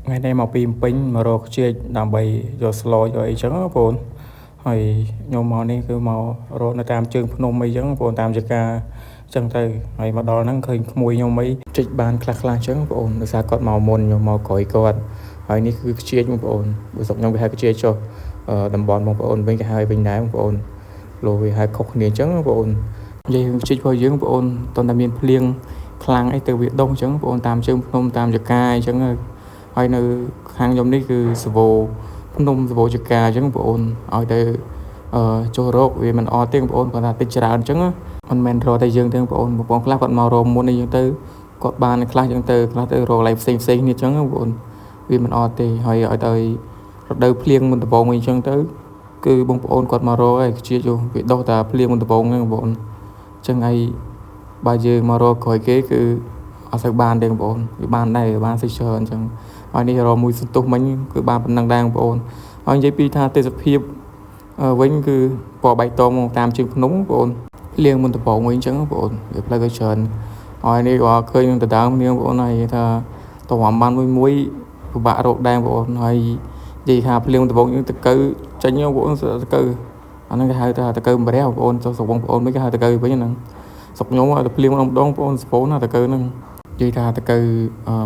ថ្ងៃនេះមកពីពេញមករកខ្ជិះដើម្បីយកស្លយកអីចឹងបងប្អូនហើយខ្ញុំមកនេះគឺមករកនៅតាមជើងភ្នំអីចឹងបងប្អូនតាមចកាចឹងទៅហើយមកដល់ហ្នឹងឃើញក្មួយខ្ញុំអីជីកបានខ្លះៗចឹងបងប្អូនដោយសារគាត់មកមុនខ្ញុំមកក្រោយគាត់ហើយនេះគឺខ្ជិះបងប្អូនបើស្រុកខ្ញុំគេហៅខ្ជិះចុះតំបន់បងប្អូនវិញគេហៅវិញដែរបងប្អូនលោវាហៅខុសគ្នាចឹងបងប្អូននិយាយរឿងខ្ជិះរបស់យើងបងប្អូនតើតែមានភ្លៀងខ្លាំងអីទៅវាដុះចឹងបងប្អូនតាមជើងភ្នំតាមចកាអីចឹងហើយនៅខាងខ្ញុំនេះគឺសវោភ្នំសវោចកាអញ្ចឹងបងប្អូនឲ្យទៅចូលរកវាមិនអត់ទេបងប្អូនគាត់ថាតិចច្រើនអញ្ចឹងមិនមែនរកតែយើងទេបងប្អូនខ្លះគាត់មករកមុនអីចឹងទៅគាត់បានខ្លះចឹងទៅខ្លះទៅរកកន្លែងផ្សេងនេះអញ្ចឹងបងប្អូនវាមិនអត់ទេហើយឲ្យទៅរដូវភ្លៀងមុនដំបូងអីចឹងទៅគឺបងប្អូនគាត់មករកហើយជាយកវាដុះតែភ្លៀងមុនដំបូងហ្នឹងបងប្អូនអញ្ចឹងហើយបើយើងមករកក្រោយគេគឺអត់សូវបានទេបងប្អូនវាបានដែរបានសិច្រើនអញ្ចឹងហើយនេះរកមួយសន្ទុះមិញគឺបានប៉ុណ្ណឹងដែរបងប្អូនហើយនិយាយពីថាទេសភាពវិញគឺពណ៌បៃតងតាមជើងភ្នំបងប្អូនលៀងមុនដំបងវិញអញ្ចឹងបងប្អូនវាផ្លូវទៅច្រើនហើយនេះក៏ឃើញនឹងដដើមនាងបងប្អូនហើយថាតោះបានមួយពិបាករកដែរបងប្អូនហើយនិយាយថាភ្លៀងដំបងយើងតកើចេញបងប្អូនតកើអាហ្នឹងគេហៅថាតកើម្រះបងប្អូនស្រុកបងប្អូនមិនគេហៅតកើវិញហ្នឹងស្រុកខ្ញុំទៅភ្លៀងម្ដងបងប្អូនស្ពូនណាតកើហ្នឹងនិយាយថាតកើ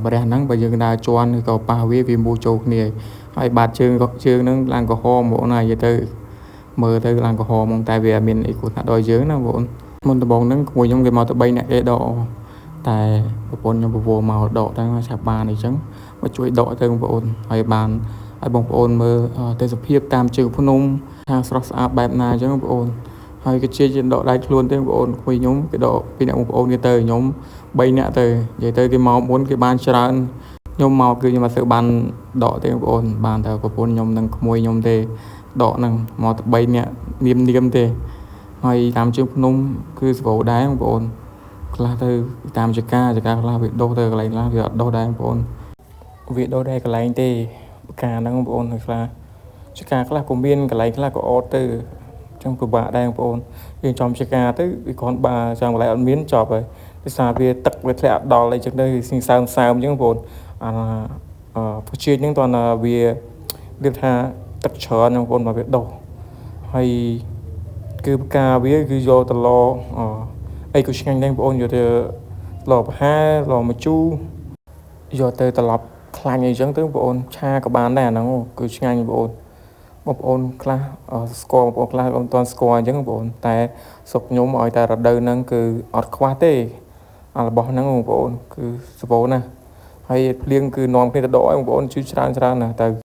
បរិះហ្នឹងបើយើងដើរជន់ឬក៏ប៉ះវាមូសចូលគ្នាហើយបាតជើងហ្នឹងឡើងក្រហមបងប្អូនហើយនិយាយទៅមើលទៅឡើងក្រហមហ្មងតែវាមានអីគ្រោះថ្នាក់ដល់យើងណាបងប្អូនមុនដំបូងហ្នឹងក្មួយខ្ញុំគេមកទៅ3នាក់គេដកតែប្រពន្ធខ្ញុំប្រវល់មកដកតែឆាប់បានអីចឹងមកជួយដកទៅបងប្អូនហើយបានឲ្យបងប្អូនមើលទេសភាពតាមជើងភ្នំថាស្រស់ស្អាតបែបណាអញ្ចឹងបងប្អូនហើយក៏ជាដកដៃខ្លួនទេបងប្អូនក្មួយខ្ញុំគេដកពីអ្នកបងប្អូនគេទៅខ្ញុំ3នាក់ទៅនិយាយទៅគេមកមុនគេបានច្រើនខ្ញុំមកគឺខ្ញុំអត់សូវបានដកទេបងប្អូនបានតែប្រពន្ធខ្ញុំនិងក្មួយខ្ញុំទេដកហ្នឹងមកទៅ3នាក់នាមទេហើយតាមជើងភ្នំគឺស្វោដែរបងប្អូនខ្លះទៅតាមចកាខ្លះវាដុះទៅកន្លែងខ្លះវាអត់ដុះដែរបងប្អូនវាដុះដែរកន្លែងទេការហ្នឹងបងប្អូនខ្លះចកាខ្លះក៏មានកន្លែងខ្លះក៏អត់ទៅចឹងពិបាកដែរបងប្អូនយើងចំចកាទៅវាគ្រាន់បើចាំកន្លែងអត់មានចប់ហើយដោយសារវាទឹកវាធ្លាក់ដល់អីចឹងទៅស៊ីសើមចឹងបងប្អូនពូជហ្នឹងតើវារៀបថាទឹកច្រើនបងប្អូនមកវាដុះហើយគឺផ្កាវាគឺយកទៅឡអីក៏ឆ្ងាញ់ដែរបងប្អូនយកទៅឡប្រហែលឡម្ជូរយកទៅត្រឡប់ខ្លាញ់អីចឹងទៅបងប្អូនឆាក៏បានដែរអាហ្នឹងគឺឆ្ងាញ់បងប្អូនខ្លះស្គាល់បងប្អូនខ្លះអត់ទាន់ស្គាល់អញ្ចឹងបងប្អូនតែស្រុកខ្ញុំឲ្យតែរដូវហ្នឹងគឺអត់ខ្វះទេរបស់ហ្នឹងបងប្អូនគឺសបោណាហើយភ្លៀងគឺនាំគ្នាទៅដកឲ្យបងប្អូនជួយច្រើនណាស់ទៅ